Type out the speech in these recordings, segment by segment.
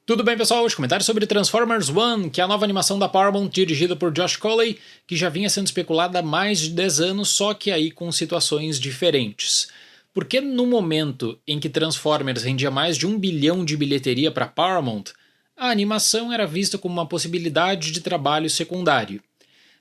Tudo bem, pessoal? Hoje comentário sobre Transformers One, que é a nova animação da Paramount dirigida por Josh Coley, que já vinha sendo especulada há mais de 10 anos, só que aí com situações diferentes. Porque no momento em que Transformers rendia mais de 1 bilhão de bilheteria para Paramount, a animação era vista como uma possibilidade de trabalho secundário.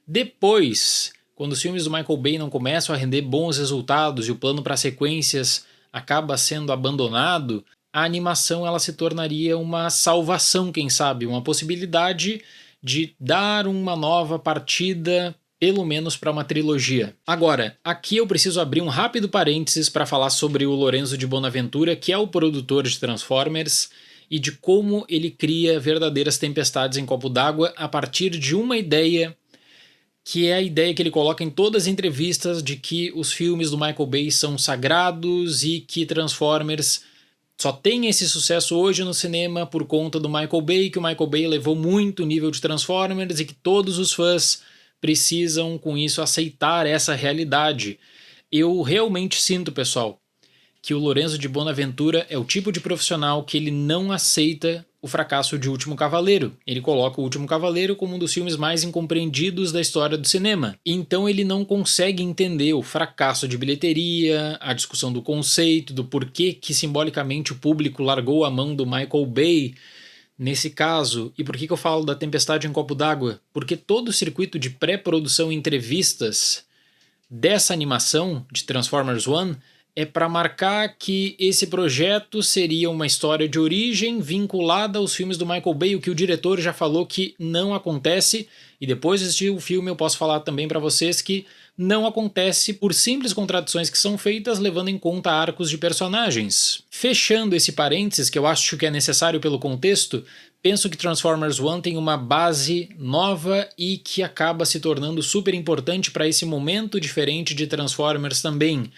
Depois, quando os filmes do Michael Bay não começam a render bons resultados e o plano para sequências acaba sendo abandonado, a animação ela se tornaria uma salvação, quem sabe, uma possibilidade de dar uma nova partida, pelo menos para uma trilogia. Agora, aqui eu preciso abrir um rápido parênteses para falar sobre o Lorenzo de Bonaventura, que é o produtor de Transformers, e de como ele cria verdadeiras tempestades em copo d'água a partir de uma ideia, que é a ideia que ele coloca em todas as entrevistas de que os filmes do Michael Bay são sagrados e que Transformers só tem esse sucesso hoje no cinema por conta do Michael Bay, que o Michael Bay elevou muito o nível de Transformers e que todos os fãs precisam, com isso, aceitar essa realidade. Eu realmente sinto, pessoal, que o Lorenzo de Bonaventura é o tipo de profissional que ele não aceita o fracasso de Último Cavaleiro. Ele coloca o Último Cavaleiro como um dos filmes mais incompreendidos da história do cinema. Então ele não consegue entender o fracasso de bilheteria, a discussão do conceito, do porquê que simbolicamente o público largou a mão do Michael Bay nesse caso. E por que eu falo da tempestade em copo d'água? Porque todo o circuito de pré-produção e entrevistas dessa animação de Transformers One é para marcar que esse projeto seria uma história de origem vinculada aos filmes do Michael Bay, o que o diretor já falou que não acontece, e depois de assistir o filme eu posso falar também para vocês que não acontece por simples contradições que são feitas levando em conta arcos de personagens. Fechando esse parênteses, que eu acho que é necessário pelo contexto, penso que Transformers One tem uma base nova e que acaba se tornando super importante para esse momento diferente de Transformers também.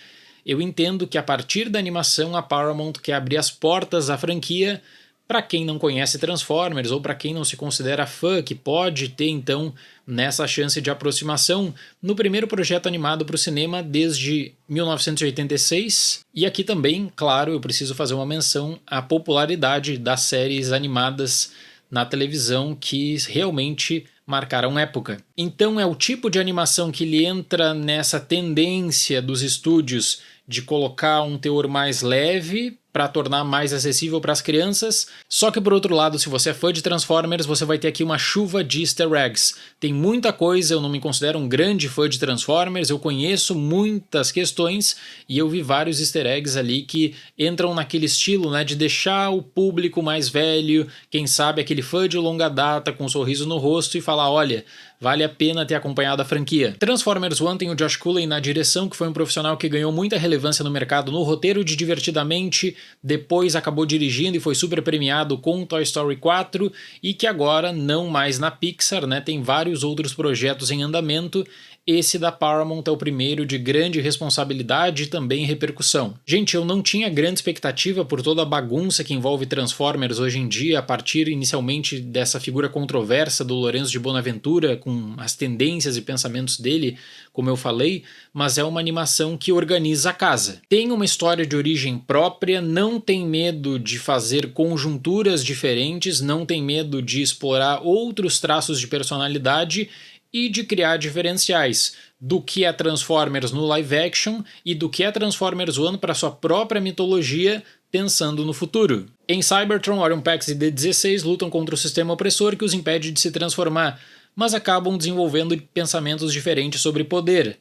Eu entendo que a partir da animação a Paramount quer abrir as portas da franquia para quem não conhece Transformers ou para quem não se considera fã, que pode ter então nessa chance de aproximação no primeiro projeto animado para o cinema desde 1986. E aqui também, claro, eu preciso fazer uma menção à popularidade das séries animadas na televisão que realmente marcaram época. Então é o tipo de animação que ele entra nessa tendência dos estúdios de colocar um teor mais leve para tornar mais acessível para as crianças, só que por outro lado, se você é fã de Transformers, você vai ter aqui uma chuva de easter eggs. Tem muita coisa, eu não me considero um grande fã de Transformers, eu conheço muitas questões e eu vi vários easter eggs ali que entram naquele estilo, né, de deixar o público mais velho, quem sabe aquele fã de longa data com um sorriso no rosto e falar, olha, vale a pena ter acompanhado a franquia. Transformers One tem o Josh Coley na direção, que foi um profissional que ganhou muita relevância no mercado no roteiro de Divertidamente, depois acabou dirigindo e foi super premiado com Toy Story 4 e que agora, não mais na Pixar, né, tem vários outros projetos em andamento. Esse da Paramount é o primeiro de grande responsabilidade e também repercussão. Gente, eu não tinha grande expectativa por toda a bagunça que envolve Transformers hoje em dia, a partir inicialmente dessa figura controversa do Lorenzo de Bonaventura, com as tendências e pensamentos dele, como eu falei, mas é uma animação que organiza a casa. Tem uma história de origem própria, não tem medo de fazer conjunturas diferentes, não tem medo de explorar outros traços de personalidade e de criar diferenciais do que é Transformers no live action e do que é Transformers One para sua própria mitologia, pensando no futuro. Em Cybertron, Orion Pax e D-16 lutam contra o sistema opressor que os impede de se transformar, mas acabam desenvolvendo pensamentos diferentes sobre poder.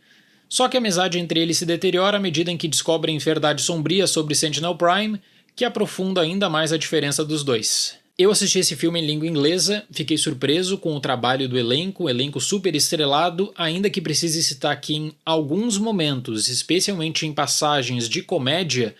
Só que a amizade entre eles se deteriora à medida em que descobrem verdades sombrias sobre Sentinel Prime, que aprofunda ainda mais a diferença dos dois. Eu assisti esse filme em língua inglesa, fiquei surpreso com o trabalho do elenco super estrelado, ainda que precise citar aqui em alguns momentos, especialmente em passagens de comédia,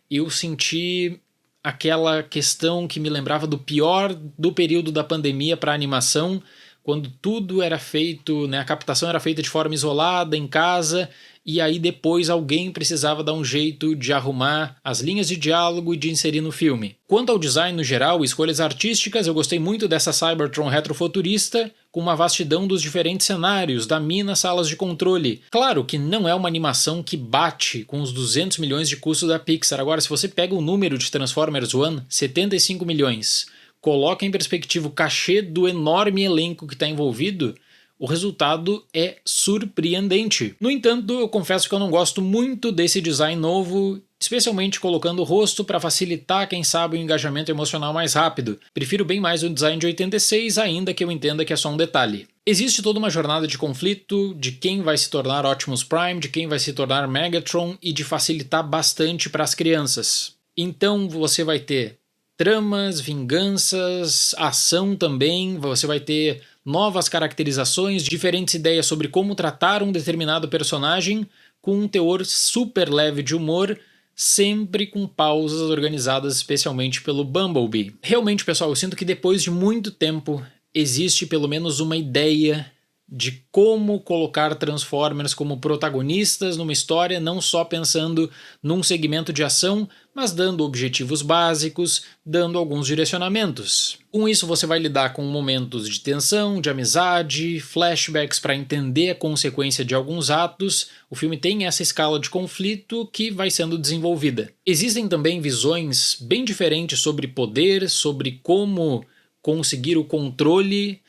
eu senti aquela questão que me lembrava do pior do período da pandemia para a animação, quando tudo era feito, né, a captação era feita de forma isolada, em casa, e aí depois alguém precisava dar um jeito de arrumar as linhas de diálogo e de inserir no filme. Quanto ao design no geral e escolhas artísticas, eu gostei muito dessa Cybertron retrofuturista, com uma vastidão dos diferentes cenários, da mina salas de controle. Claro que não é uma animação que bate com os 200 milhões de custo da Pixar. Agora, se você pega o número de Transformers One, 75 milhões, coloca em perspectiva o cachê do enorme elenco que está envolvido, o resultado é surpreendente. No entanto, eu confesso que eu não gosto muito desse design novo, especialmente colocando o rosto para facilitar, quem sabe, o engajamento emocional mais rápido. Prefiro bem mais o design de 86, ainda que eu entenda que é só um detalhe. Existe toda uma jornada de conflito, de quem vai se tornar Optimus Prime, de quem vai se tornar Megatron e de facilitar bastante para as crianças. Então você vai ter tramas, vinganças, ação também, você vai ter novas caracterizações, diferentes ideias sobre como tratar um determinado personagem com um teor super leve de humor, sempre com pausas organizadas especialmente pelo Bumblebee. Realmente, pessoal, eu sinto que depois de muito tempo existe pelo menos uma ideia de como colocar Transformers como protagonistas numa história, não só pensando num segmento de ação, mas dando objetivos básicos, dando alguns direcionamentos. Com isso você vai lidar com momentos de tensão, de amizade, flashbacks para entender a consequência de alguns atos. O filme tem essa escala de conflito que vai sendo desenvolvida. Existem também visões bem diferentes sobre poder, sobre como conseguir o controle,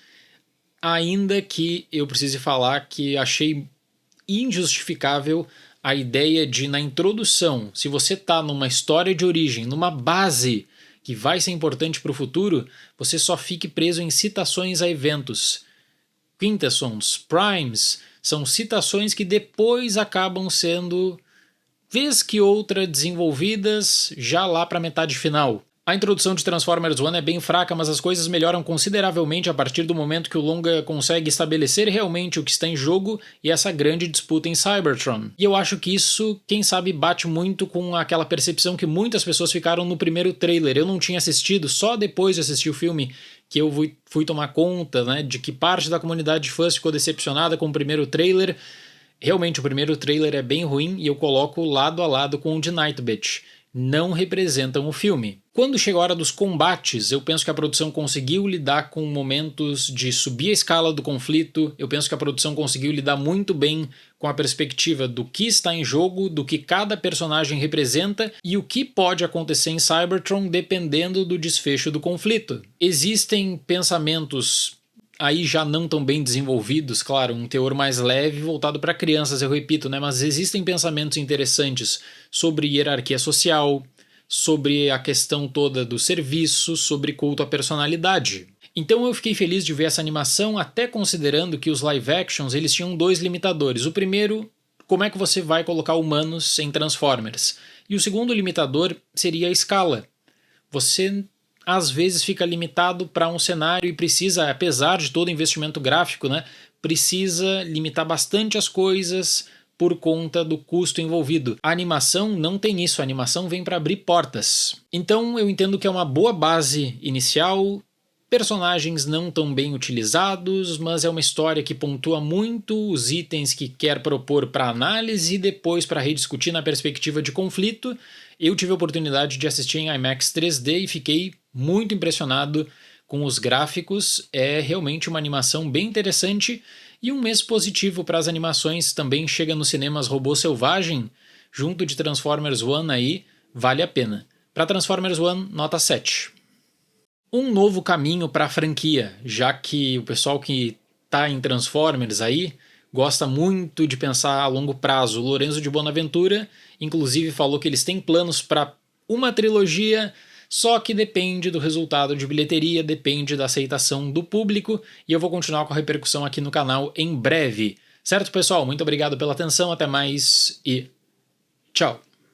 ainda que eu precise falar que achei injustificável a ideia de, na introdução, se você está numa história de origem, numa base que vai ser importante para o futuro, você só fique preso em citações a eventos. Quintessons, primes, são citações que depois acabam sendo, vez que outra, desenvolvidas já lá para a metade final. A introdução de Transformers One é bem fraca, mas as coisas melhoram consideravelmente a partir do momento que o longa consegue estabelecer realmente o que está em jogo e essa grande disputa em Cybertron. E eu acho que isso, quem sabe, bate muito com aquela percepção que muitas pessoas ficaram no primeiro trailer. Eu não tinha assistido, só depois de assistir o filme que eu fui tomar conta, né, de que parte da comunidade de fãs ficou decepcionada com o primeiro trailer. Realmente, o primeiro trailer é bem ruim e eu coloco lado a lado com o de Nightbit. Não representam o filme. Quando chega a hora dos combates, eu penso que a produção conseguiu lidar com momentos de subir a escala do conflito, eu penso que a produção conseguiu lidar muito bem com a perspectiva do que está em jogo, do que cada personagem representa e o que pode acontecer em Cybertron dependendo do desfecho do conflito. Existem pensamentos aí já não tão bem desenvolvidos, claro, um teor mais leve voltado para crianças, eu repito, né? Mas existem pensamentos interessantes sobre hierarquia social, sobre a questão toda do serviço, sobre culto à personalidade. Então eu fiquei feliz de ver essa animação, até considerando que os live actions eles tinham dois limitadores. O primeiro, como é que você vai colocar humanos em Transformers? E o segundo limitador seria a escala. Você às vezes fica limitado para um cenário e precisa, apesar de todo investimento gráfico, né, precisa limitar bastante as coisas por conta do custo envolvido. A animação não tem isso, a animação vem para abrir portas. Então eu entendo que é uma boa base inicial, personagens não tão bem utilizados, mas é uma história que pontua muito os itens que quer propor para análise e depois para rediscutir na perspectiva de conflito. Eu tive a oportunidade de assistir em IMAX 3D e fiquei muito impressionado com os gráficos. É realmente uma animação bem interessante e um mês positivo para as animações. Também chega nos cinemas Robô Selvagem, junto de Transformers One aí, vale a pena. Para Transformers One, nota 7. Um novo caminho para a franquia, já que o pessoal que está em Transformers aí gosta muito de pensar a longo prazo. O Lorenzo de Bonaventura, inclusive, falou que eles têm planos para uma trilogia, só que depende do resultado de bilheteria, depende da aceitação do público, e eu vou continuar com a repercussão aqui no canal em breve. Certo, pessoal? Muito obrigado pela atenção, até mais e tchau!